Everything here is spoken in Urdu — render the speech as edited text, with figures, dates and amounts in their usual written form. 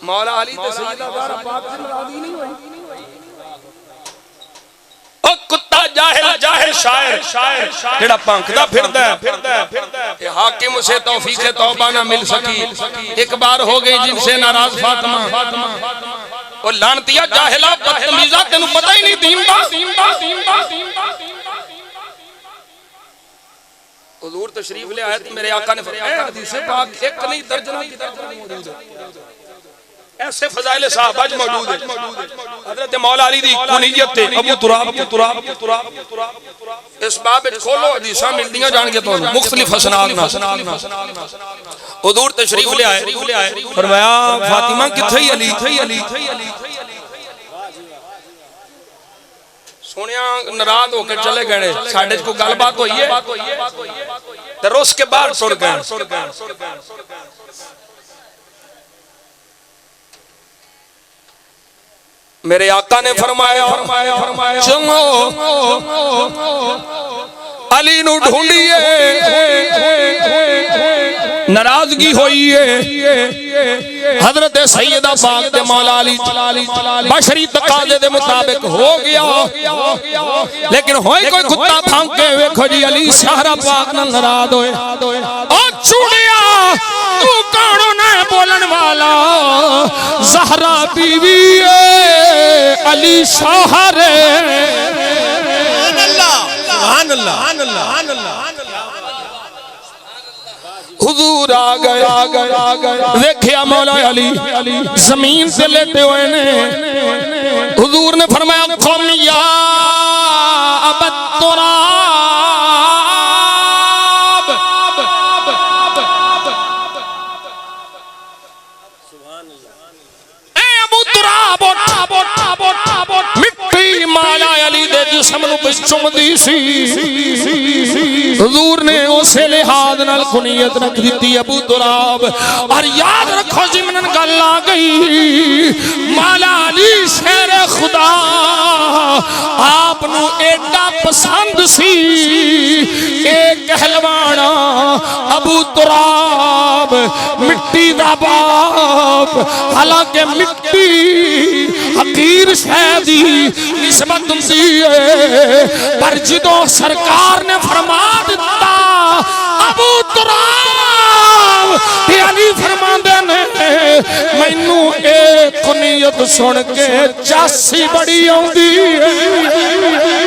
مولا علی تے سیدہ زہرا پاک سے راضی نہیں ہوئی. او کتا جاہل شاعر جڑا پھنکدا پھردا ہے کہ حاکم سے توفیق توبہ نہ مل سکی. ایک بار ہو گئی جن سے ناراض فاطمہ. او لعنتیا جاہلا بدتمیزا تینوں پتہ ہی نہیں دین دا. حضور تشریف لے آئے تھے میرے آقا نے فرمایا حدیث پاک ایک نہیں درجنوں کتاب موجود ہے. ایسے فضائل صحابہ موجود ہیں. حضرت مولا علی دی کنیت تے ابو تراب اس باب کھولو حدیثاں ملدیاں جان کے تو مختلف حسنات نا. حضور تشریف لے آئے فرمایا فاطمہ کتھے علی سونیا ناراض ہو کے چلے گئے. ساڈے کو گل بات ہوئی ہے تے روس کے باہر ٹر گئے. میرے آقا نے فرمایا چلو علی نو ڈھونڈیے. ناراضگی ہوئی ہے حضرت سیدہ پاک دے مولا علی بشری تقاضے دے مطابق ہو گیا. لیکن ہوئی کوئی کتا پھانکے ویکھو جی علی زہرا پاک نہ ناراض ہوئے. او چوڑیا تو کونوں نہ بولن والا زہرا بیوی علی شوہر. سبحان اللہ. حضور آ گئے دیکھیا مولا علی زمین سے لیٹے ہوئے نے. حضور نے فرمایا قم یا ابا تراب. اے ابو تراب مٹی مولا علی دے جسم نو چم دی سی. حضور نے اسے لحاظ نال کنیت رکھ دیتی ابو تراب. اور یاد رکھو جی منن گل آ گئی مولا علی شیر خدا آپ نو ایڈا پسند سی ایک کہلوانا ابو تراب مٹی دا باپ. حالانکہ مٹی حقیر شہدی نسبت ہوندی ہے پر جدوں سرکار نے فرما دیتا ابو تراب علی فرماندے نے مینوں ایک کنیت سن کے چاسی بڑی آندی ہے.